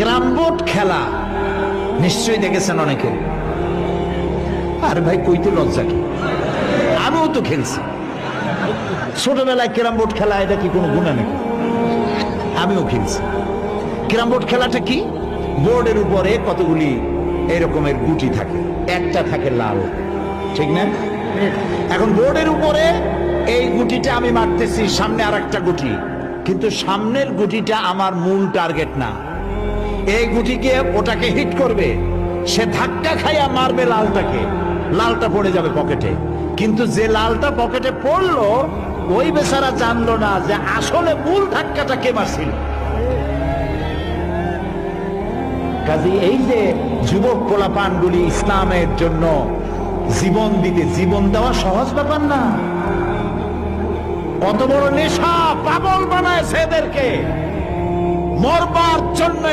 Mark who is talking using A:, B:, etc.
A: Carrom board খেলা নিশ্চয়ই দেখেছেন অনেকে। আর ভাই কইতে লজ্জা কি, আমিও তো খেলছি ছোটবেলায় ক্যারাম বোর্ড খেলা। এটা কি কোনো গুনাহ নাকি? আমিও খেলছি। ক্যারাম বোর্ড খেলাটা কি? বোর্ডের উপরে কতগুলি এরকমের গুটি থাকে, একটা থাকে লাল, ঠিক না? এখন বোর্ডের উপরে এই গুটিটা আমি মারতেছি, সামনে আর একটা গুটি, কিন্তু সামনের গুটিটা আমার মূল টার্গেট না। এই গুটিকে ওটাকে হিট করবে, সে ধাক্কা খাইয়া মারবে লালটাকে, লালটা পড়ে যাবে পকেটে। কিন্তু যে লালটা পকেটে পড়লো ওই বেচারা জানলো না যে আসলে মূল ধাক্কাটা কে মারছিল। কাজে এই যে যুবক পোলাপানগুলি ইসলামের জন্য জীবন দিতে, জীবন দেওয়া সহজ ব্যাপার না। কত বড় নেশা, পাগল বানায় এদেরকে মরবার জন্য।